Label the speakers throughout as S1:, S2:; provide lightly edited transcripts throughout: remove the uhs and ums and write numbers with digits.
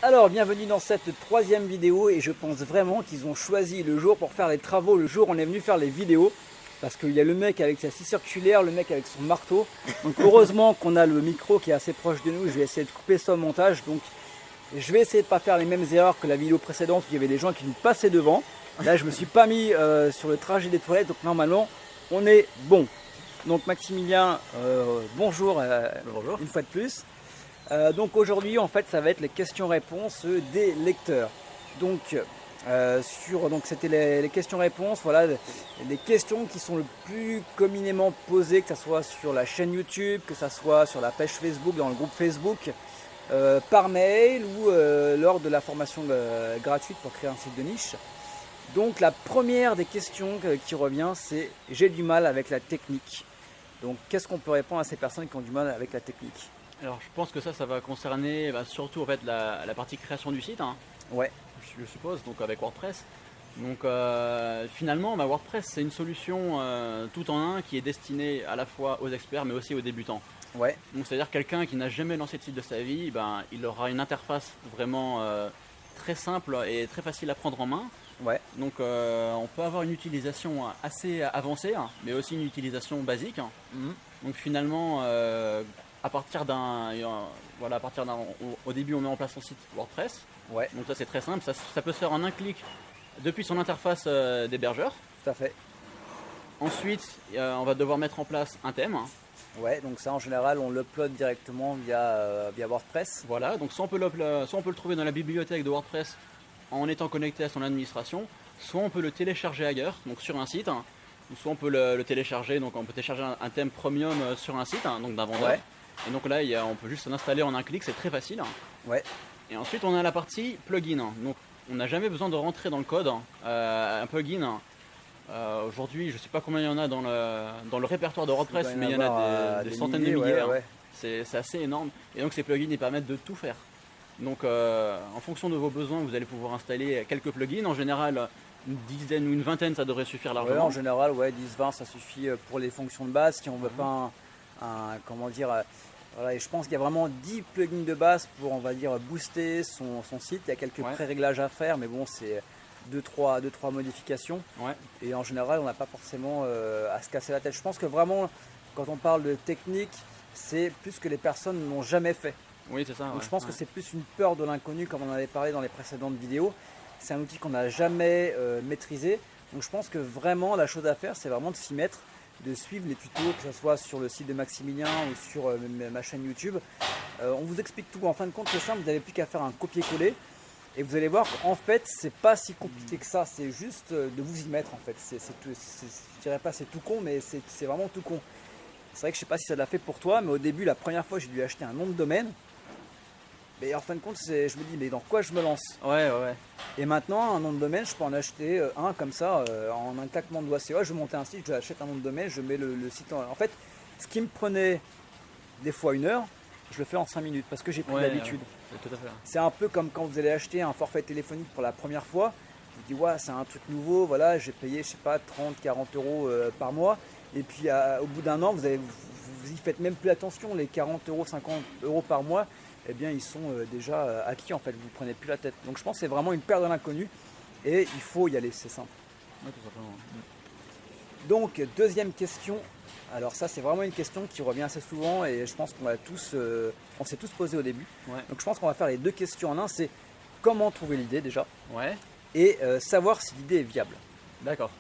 S1: Alors, bienvenue dans cette troisième vidéo et je pense vraiment qu'ils ont choisi le jour pour faire les travaux, le jour où on est venu faire les vidéos. Parce qu'il y a le mec avec sa scie circulaire, le mec avec son marteau. Donc heureusement qu'on a le micro qui est assez proche de nous, je vais essayer de couper ça au montage. Donc je vais essayer de ne pas faire les mêmes erreurs que la vidéo précédente où il y avait des gens qui nous passaient devant. Là je me suis pas mis sur le trajet des toilettes, donc normalement on est bon. Donc Maximilien, bonjour,
S2: Bonjour.
S1: une fois de plus. Donc aujourd'hui en fait ça va être les questions-réponses des lecteurs. Donc c'était les questions-réponses, voilà les questions qui sont le plus communément posées, que ce soit sur la chaîne YouTube, que ce soit sur la page Facebook, dans le groupe Facebook, par mail ou lors de la formation gratuite pour créer un site de niche. Donc la première des questions qui revient, c'est j'ai du mal avec la technique. Donc qu'est-ce qu'on peut répondre à ces personnes qui ont du mal avec la technique?
S2: Alors je pense que ça va concerner surtout en fait la partie création du site, hein,
S1: Ouais,
S2: je suppose, donc avec WordPress. Donc finalement WordPress c'est une solution tout en un qui est destinée à la fois aux experts mais aussi aux débutants.
S1: ouais,
S2: Donc c'est-à-dire quelqu'un qui n'a jamais lancé de site de sa vie, il aura une interface vraiment très simple et très facile à prendre en main.
S1: ouais,
S2: Donc on peut avoir une utilisation assez avancée, hein, mais aussi une utilisation basique.
S1: mhm,
S2: Donc finalement, à partir d'un, au début on met en place son site WordPress.
S1: ouais,
S2: Donc ça c'est très simple, ça peut se faire en un clic depuis son interface d'hébergeur.
S1: tout à fait.
S2: Ensuite, on va devoir mettre en place un thème.
S1: Ouais, donc ça en général on l'upload directement via WordPress.
S2: Voilà, donc soit on peut le trouver dans la bibliothèque de WordPress en étant connecté à son administration, soit on peut le télécharger ailleurs, donc sur un site, hein, ou soit on peut le télécharger, donc on peut télécharger un thème premium sur un site, hein, donc d'un vendeur.
S1: Ouais.
S2: Et donc là, on peut juste l'installer en un clic, c'est très facile.
S1: Ouais,
S2: Et ensuite, on a la partie plugin. Donc, on n'a jamais besoin de rentrer dans le code. Un plugin, aujourd'hui, je ne sais pas combien il y en a dans le répertoire de WordPress,
S1: doit y en
S2: mais il y en
S1: avoir,
S2: a des
S1: des
S2: centaines
S1: milliers,
S2: de milliers.
S1: ouais,
S2: Hein.
S1: ouais.
S2: C'est assez énorme. Et donc, ces plugins, ils permettent de tout faire. Donc, en fonction de vos besoins, vous allez pouvoir installer quelques plugins. En général, une dizaine ou une vingtaine, ça devrait suffire
S1: Ouais,
S2: largement.
S1: en général, ouais, 10-20 ça suffit pour les fonctions de base. Si on veut pas comment dire, voilà, et je pense qu'il y a vraiment 10 plugins de base pour, on va dire, booster son site. Il y a quelques
S2: Ouais.
S1: pré-réglages à faire, mais bon, c'est 2-3 modifications.
S2: Ouais.
S1: Et en général, on n'a pas forcément à se casser la tête. Je pense que vraiment, quand on parle de technique, c'est plus que les personnes n'ont jamais fait.
S2: Oui, c'est ça.
S1: Donc
S2: Ouais.
S1: je pense que
S2: Ouais.
S1: c'est plus une peur de l'inconnu, comme on en avait parlé dans les précédentes vidéos. C'est un outil qu'on n'a jamais maîtrisé. Donc je pense que vraiment la chose à faire, c'est vraiment de s'y mettre, de suivre les tutos, que ce soit sur le site de Maximilien ou sur ma chaîne YouTube. On vous explique tout. En fin de compte, c'est simple, vous n'avez plus qu'à faire un copier-coller. Et vous allez voir qu'en fait, c'est pas si compliqué que ça. C'est juste de vous y mettre en fait. Je dirais pas c'est tout con, mais c'est vraiment tout con. C'est vrai que je sais pas si ça l'a fait pour toi, mais au début, la première fois, j'ai dû acheter un nom de domaine. Mais en fin de compte, je me dis, mais dans quoi je me lance?
S2: Ouais, ouais, ouais.
S1: Et maintenant, un nom de domaine, je peux en acheter un comme ça, en un claquement de doigts. C'est vrai, je vais monter un site, j'achète un nom de domaine, je mets le site en fait, ce qui me prenait des fois 1 heure, je le fais en 5 minutes parce que j'ai pris
S2: Ouais,
S1: l'habitude.
S2: tout à fait.
S1: C'est un peu comme quand vous allez acheter un forfait téléphonique pour la première fois. Vous dites, ouais, c'est un truc nouveau, voilà, j'ai payé, je sais pas, 30-40 euros par mois. Et puis au bout d'un an, vous y faites même plus attention, les 40 euros, 50 euros par mois, eh bien ils sont déjà acquis en fait, vous ne prenez plus la tête. Donc je pense que c'est vraiment une perte de l'inconnu et il faut y aller, c'est simple.
S2: Ouais, tout simplement.
S1: Donc deuxième question, alors ça c'est vraiment une question qui revient assez souvent et je pense on s'est tous posé au début.
S2: Ouais.
S1: Donc je pense qu'on va faire les deux questions en un, c'est comment trouver l'idée déjà
S2: Ouais.
S1: et savoir si l'idée est viable.
S2: D'accord.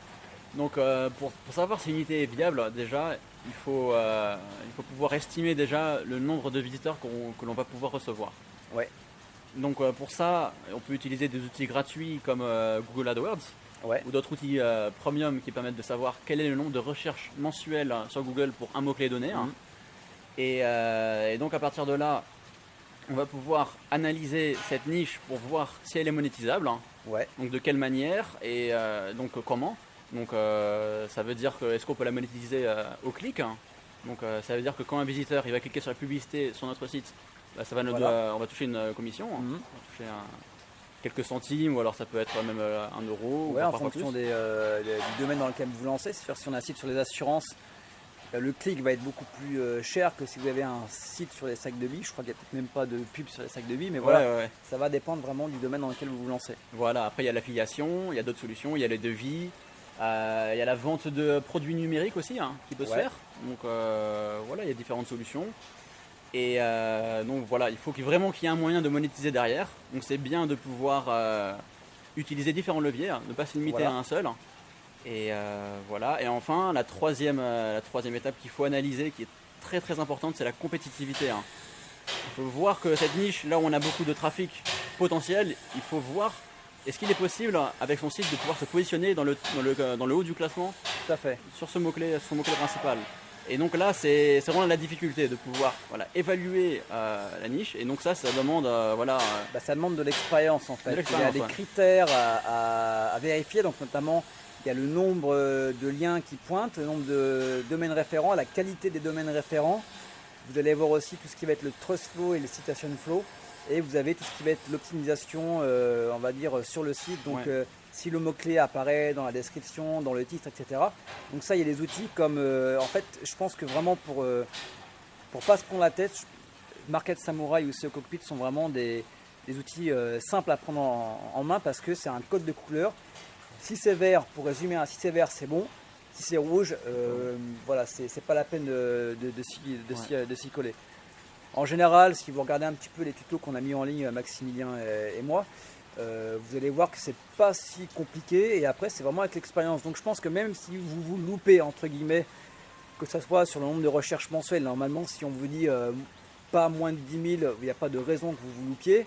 S2: Donc pour savoir si une unité est viable, déjà, il faut pouvoir estimer déjà le nombre de visiteurs que l'on va pouvoir recevoir.
S1: Ouais,
S2: Donc pour ça, on peut utiliser des outils gratuits comme Google AdWords
S1: ouais,
S2: ou d'autres outils premium qui permettent de savoir quel est le nombre de recherches mensuelles sur Google pour un mot-clé donné. Hein.
S1: Mhm.
S2: Et donc à partir de là, on va pouvoir analyser cette niche pour voir si elle est monétisable. Hein.
S1: ouais,
S2: Donc de quelle manière et donc comment. Donc ça veut dire que est-ce qu'on peut la monétiser au clic, hein. Donc ça veut dire que quand un visiteur il va cliquer sur la publicité sur notre site,
S1: Voilà.
S2: on va toucher une commission, hein.
S1: Mhm.
S2: On va toucher quelques centimes ou alors ça peut être même 1 euro
S1: Ouais,
S2: ou
S1: en
S2: parfois
S1: fonction
S2: plus.
S1: du domaine dans lequel vous vous lancez. C'est-à-dire si on a un site sur les assurances, le clic va être beaucoup plus cher que si vous avez un site sur les sacs de billes. Je crois qu'il n'y a peut-être même pas de pub sur les sacs de billes, mais voilà,
S2: Ouais.
S1: ça va dépendre vraiment du domaine dans lequel vous vous lancez.
S2: Voilà, après il y a l'affiliation, il y a d'autres solutions, il y a les devis, il y a la vente de produits numériques aussi qui peut se faire. Donc voilà, il y a différentes solutions. Et donc voilà, il faut vraiment qu'il y ait un moyen de monétiser derrière. Donc c'est bien de pouvoir utiliser différents leviers, ne pas se limiter à un seul. Et voilà. Et enfin, la troisième étape qu'il faut analyser, qui est très très importante, c'est la compétitivité. Il faut voir que cette niche, là où on a beaucoup de trafic potentiel, il faut voir est-ce qu'il est possible avec son site de pouvoir se positionner dans le haut du classement.
S1: Tout à fait.
S2: Sur ce mot-clé principal. Et donc là, c'est vraiment la difficulté de pouvoir évaluer la niche. Et donc ça demande
S1: ça demande de l'expérience en fait. Il y a des critères à vérifier, donc notamment il y a le nombre de liens qui pointent, le nombre de domaines référents, la qualité des domaines référents. Vous allez voir aussi tout ce qui va être le trust flow et le citation flow. Et vous avez tout ce qui va être l'optimisation, on va dire, sur le site. Donc si le mot-clé apparaît dans la description, dans le titre, etc. Donc ça, il y a des outils comme, en fait, je pense que vraiment pour pas se prendre la tête, Market Samurai ou SEO Cockpit sont vraiment des outils simples à prendre en main parce que c'est un code de couleur. Si c'est vert, pour résumer, si c'est vert, c'est bon. Si c'est rouge, voilà, c'est pas la peine de s'y coller. En général, si vous regardez un petit peu les tutos qu'on a mis en ligne, Maximilien et moi, vous allez voir que c'est pas si compliqué et après c'est vraiment avec l'expérience. Donc je pense que même si vous vous loupez entre guillemets, que ce soit sur le nombre de recherches mensuelles, normalement si on vous dit pas moins de 10 000, il n'y a pas de raison que vous vous loupiez.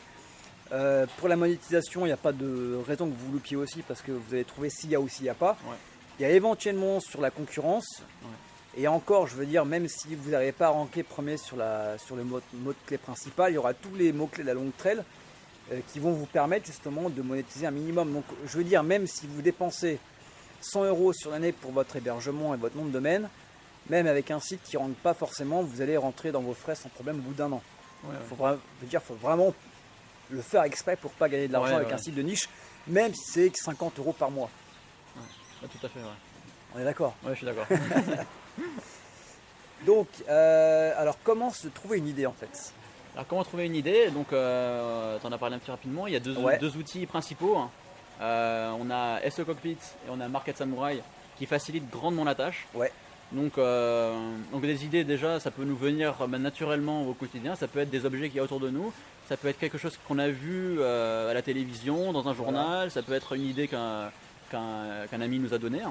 S1: Pour la monétisation, il n'y a pas de raison que vous vous loupiez aussi parce que vous allez trouver s'il y a ou s'il n'y a pas. Il y a éventuellement sur la concurrence. Et encore, je veux dire, même si vous n'arrivez pas à ranker premier sur le mot-clé principal, il y aura tous les mots-clés de la longue trail qui vont vous permettre justement de monétiser un minimum. Donc je veux dire, même si vous dépensez 100 € sur l'année pour votre hébergement et votre nom de domaine, même avec un site qui ne rentre pas forcément, vous allez rentrer dans vos frais sans problème au bout d'un an. Il faut vraiment le faire exprès pour ne pas gagner de l'argent avec un site de niche, même si c'est 50 € par mois.
S2: Tout à fait,
S1: On est d'accord?
S2: Ouais, je suis d'accord.
S1: Donc, alors comment se trouver une idée en fait?
S2: Alors comment trouver une idée? Donc tu en as parlé un petit rapidement, il y a deux outils principaux. On a SEO Cockpit et on a Market Samurai qui facilitent grandement la tâche. Donc des idées déjà, ça peut nous venir naturellement au quotidien, ça peut être des objets qu'il y a autour de nous, ça peut être quelque chose qu'on a vu à la télévision, dans un journal, ça peut être une idée qu'un ami nous a donnée.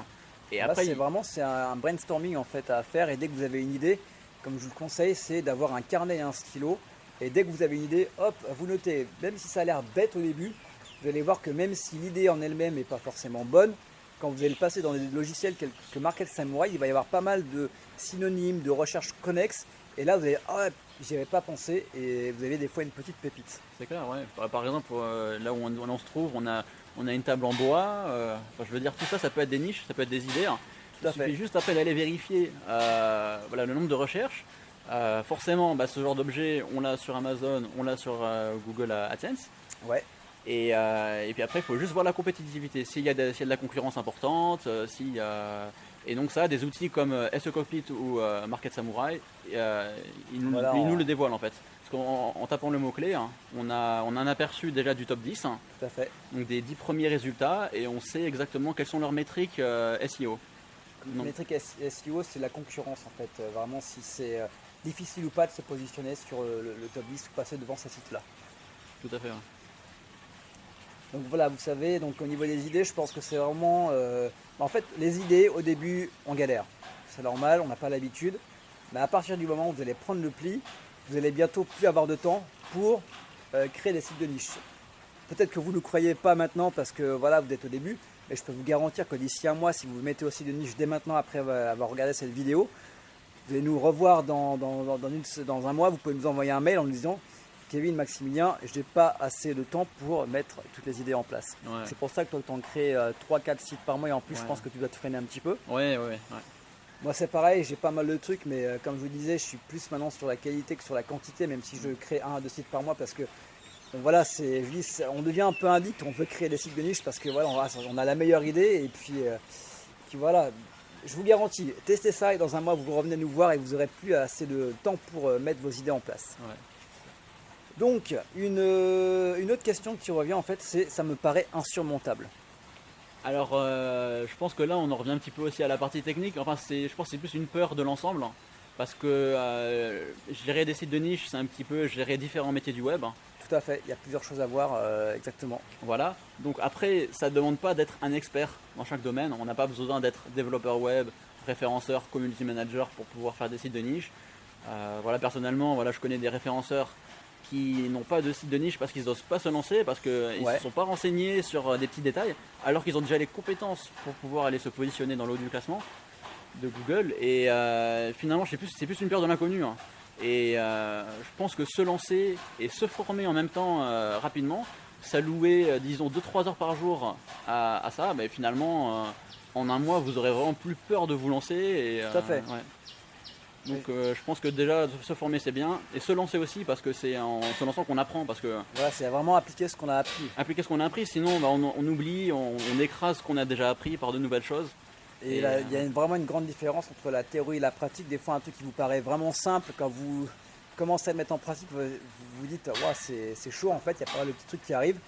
S2: Et après,
S1: c'est un brainstorming en fait à faire et dès que vous avez une idée, comme je vous le conseille, c'est d'avoir un carnet et un stylo et dès que vous avez une idée, hop, vous notez, même si ça a l'air bête au début, vous allez voir que même si l'idée en elle-même n'est pas forcément bonne, quand vous allez le passer dans des logiciels que Market Samurai, il va y avoir pas mal de synonymes, de recherches connexes et là vous allez, j'y avais pas pensé et vous avez des fois une petite pépite.
S2: C'est clair, ouais. Par exemple, là où on se trouve, on a une table en bois, je veux dire tout ça, ça peut être des niches, ça peut être des idées. Il suffit juste après d'aller vérifier le nombre de recherches. Forcément, ce genre d'objet, on l'a sur Amazon, on l'a sur Google AdSense. Et puis après, il faut juste voir la compétitivité. S'il y a de la concurrence importante, et donc ça, des outils comme SEO Cockpit ou Market Samurai, ils nous le dévoilent en fait. En tapant le mot-clé, on a un aperçu déjà du top 10,
S1: Tout à fait.
S2: Donc des 10 premiers résultats, et on sait exactement quelles sont leurs métriques SEO.
S1: Les métriques SEO, c'est la concurrence en fait. Vraiment, si c'est difficile ou pas de se positionner sur le top 10 ou passer devant ces sites-là.
S2: Tout à fait.
S1: Donc voilà, vous savez, donc au niveau des idées, je pense que c'est vraiment... en fait, les idées, au début, on galère. C'est normal, on n'a pas l'habitude. Mais à partir du moment où vous allez prendre le pli, vous allez bientôt plus avoir de temps pour créer des sites de niche. Peut-être que vous ne le croyez pas maintenant parce que voilà, vous êtes au début, mais je peux vous garantir que d'ici un mois, si vous vous mettez au site de niche dès maintenant après avoir regardé cette vidéo, vous allez nous revoir dans un mois, vous pouvez nous envoyer un mail en nous disant Kevin, Maximilien, je n'ai pas assez de temps pour mettre toutes les idées en place. C'est pour ça que toi, tu en crées 3-4 sites par mois et en plus, je pense que tu dois te freiner un petit peu. Moi c'est pareil, j'ai pas mal de trucs, mais comme je vous disais, je suis plus maintenant sur la qualité que sur la quantité, même si je crée 1 à 2 sites par mois parce que voilà, on devient un peu addict, on veut créer des sites de niche parce que voilà, on a la meilleure idée et puis voilà, je vous garantis, testez ça et dans un mois vous revenez nous voir et vous aurez plus assez de temps pour mettre vos idées en place.
S2: Ouais.
S1: Donc une autre question qui revient en fait, c'est ça me paraît insurmontable.
S2: Alors, je pense que là, on en revient un petit peu aussi à la partie technique. Enfin, je pense que c'est plus une peur de l'ensemble. Parce que gérer des sites de niche, c'est un petit peu gérer différents métiers du web.
S1: Tout à fait, il y a plusieurs choses à voir exactement.
S2: Voilà. Donc après, ça ne demande pas d'être un expert dans chaque domaine. On n'a pas besoin d'être développeur web, référenceur, community manager pour pouvoir faire des sites de niche. Voilà, personnellement, voilà, je connais des référenceurs qui n'ont pas de site de niche parce qu'ils n'osent pas se lancer, parce qu'ils ne se sont pas renseignés sur des petits détails, alors qu'ils ont déjà les compétences pour pouvoir aller se positionner dans le haut du classement de Google. Et finalement, c'est plus une peur de l'inconnu. Hein. Et je pense que se lancer et se former en même temps rapidement, s'allouer disons 2-3 heures par jour à ça, ben, finalement en un mois vous aurez vraiment plus peur de vous lancer. Et,
S1: tout à fait.
S2: Ouais. Donc je pense que déjà se former c'est bien et se lancer aussi parce que c'est en se lançant qu'on apprend, parce que
S1: voilà, c'est vraiment appliquer ce qu'on a appris.
S2: Appliquer ce qu'on a appris, sinon bah, on oublie, on écrase ce qu'on a déjà appris par de nouvelles choses.
S1: Et là, il y a vraiment une grande différence entre la théorie et la pratique. Des fois un truc qui vous paraît vraiment simple, quand vous commencez à le mettre en pratique, vous vous dites wow, c'est chaud en fait, il y a pas mal de petits trucs qui arrivent.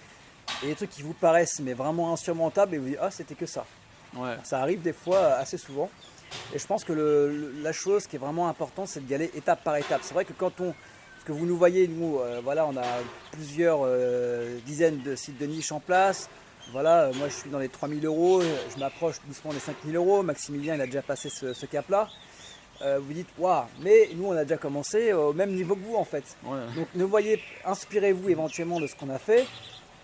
S1: Et des trucs qui vous paraissent mais vraiment insurmontables et vous dites ah c'était que ça.
S2: Ouais.
S1: Ça arrive des fois assez souvent. Et je pense que la chose qui est vraiment importante, c'est d'y aller étape par étape. C'est vrai que parce que vous nous voyez, nous, voilà, on a plusieurs dizaines de sites de niche en place. Voilà, moi je suis dans les 3000 €, je m'approche doucement des 5000 €. Maximilien, il a déjà passé ce cap-là. Vous dites, waouh, mais nous, on a déjà commencé au même niveau que vous en fait.
S2: Ouais.
S1: Donc, ne voyez, inspirez-vous éventuellement de ce qu'on a fait,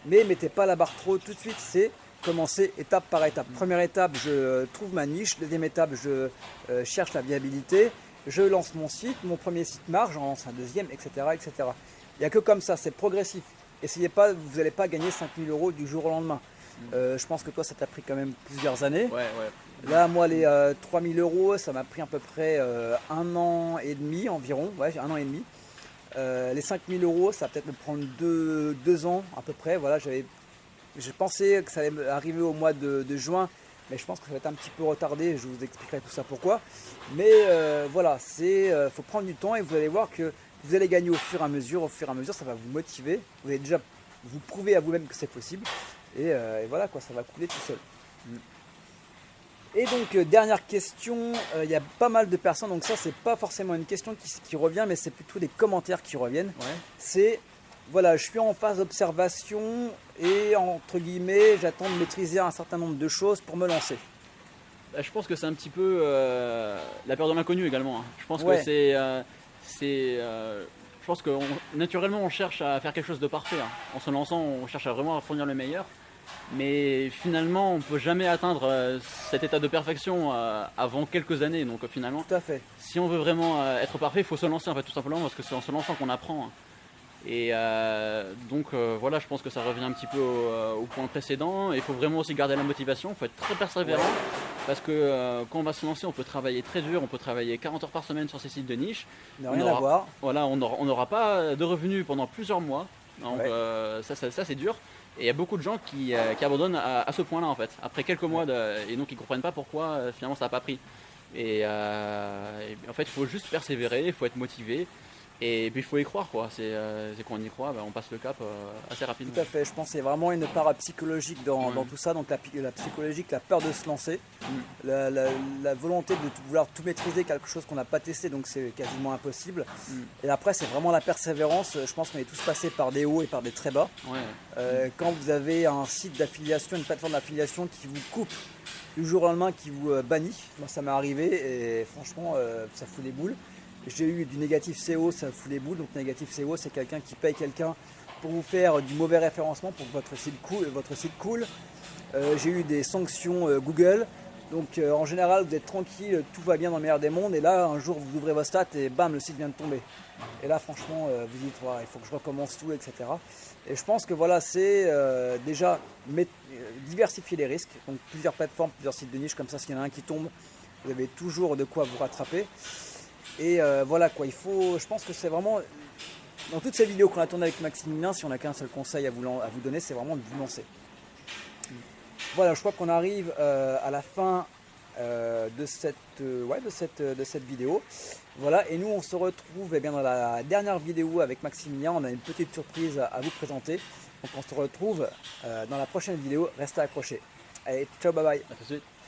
S1: mais mettez pas la barre trop tout de suite. C'est commencer étape par étape. Première étape, je trouve ma niche. Deuxième étape, je cherche la viabilité. Je lance mon site. Mon premier site marche, j'en lance un deuxième, etc. etc. Il n'y a que comme ça, c'est progressif. Essayez pas, vous n'allez pas gagner 5000 € du jour au lendemain. Je pense que toi, ça t'a pris quand même plusieurs années.
S2: Ouais.
S1: Là, moi, les 3000 €, ça m'a pris à peu près 1 an et demi environ. Ouais, 1 an et demi. Les 5000 €, ça va peut-être me prendre 2 ans à peu près. Voilà, je pensais que ça allait arriver au mois de juin, mais je pense que ça va être un petit peu retardé. Je vous expliquerai tout ça pourquoi. Mais voilà, faut prendre du temps et vous allez voir que vous allez gagner au fur et à mesure. Au fur et à mesure, ça va vous motiver. Vous allez déjà vous prouver à vous-même que c'est possible. Et voilà, quoi, ça va couler tout seul. Et donc, dernière question, il y a pas mal de personnes, donc ça, c'est pas forcément une question qui revient, mais c'est plutôt des commentaires qui reviennent.
S2: Ouais.
S1: C'est voilà, je suis en phase d'observation et entre guillemets, j'attends de maîtriser un certain nombre de choses pour me lancer.
S2: Bah, je pense que c'est un petit peu la peur de l'inconnu également. Hein. Je pense
S1: Ouais.
S2: que je pense que naturellement on cherche à faire quelque chose de parfait. Hein. En se lançant, on cherche vraiment à fournir le meilleur. Mais finalement, on ne peut jamais atteindre cet état de perfection avant quelques années. Donc finalement,
S1: Tout à fait.
S2: si on veut vraiment être parfait, il faut se lancer en fait, tout simplement, parce que c'est en se lançant qu'on apprend. Hein. Et donc voilà, je pense que ça revient un petit peu au point précédent. Il faut vraiment aussi garder la motivation, il faut être très persévérant. Parce que quand on va se lancer, on peut travailler très dur, on peut travailler 40 heures par semaine sur ces sites de niche.
S1: Ne rien à voir.
S2: Voilà, on n'aura pas de revenus pendant plusieurs mois. Donc
S1: Ouais.
S2: ça c'est dur. Et il y a beaucoup de gens qui abandonnent à ce point-là en fait. Après quelques mois et donc ils ne comprennent pas pourquoi finalement ça n'a pas pris. Et en fait il faut juste persévérer, il faut être motivé. Et puis il faut y croire quoi. C'est quand on y croit, on passe le cap assez rapidement.
S1: Tout à fait, je pense que c'est vraiment une part psychologique dans tout ça, donc la psychologique, la peur de se lancer, la volonté de vouloir tout maîtriser, quelque chose qu'on n'a pas testé, donc c'est quasiment impossible. Et après c'est vraiment la persévérance, je pense qu'on est tous passés par des hauts et par des très bas. Quand vous avez un site d'affiliation, une plateforme d'affiliation qui vous coupe du jour au lendemain, qui vous bannit, moi ça m'est arrivé et franchement ça fout les boules. J'ai eu du négatif SEO, ça fout les boules. Donc négatif SEO, c'est quelqu'un qui paye quelqu'un pour vous faire du mauvais référencement pour que votre site coule. J'ai eu des sanctions Google. Donc en général, vous êtes tranquille, tout va bien dans le meilleur des mondes. Et là, un jour, vous ouvrez vos stats et bam, le site vient de tomber. Et là, franchement, vous dites, il faut que je recommence tout, etc. Et je pense que voilà, c'est déjà diversifier les risques. Donc plusieurs plateformes, plusieurs sites de niche, comme ça, s'il y en a un qui tombe, vous avez toujours de quoi vous rattraper. Et voilà quoi, je pense que c'est vraiment, dans toutes ces vidéos qu'on a tournées avec Maximilien, si on n'a qu'un seul conseil à vous donner, c'est vraiment de vous lancer. Voilà, je crois qu'on arrive à la fin de cette vidéo. Voilà, et nous on se retrouve eh bien, dans la dernière vidéo avec Maximilien. On a une petite surprise à vous présenter. Donc on se retrouve dans la prochaine vidéo. Restez accrochés. Allez, ciao, bye bye.
S2: À tout de suite.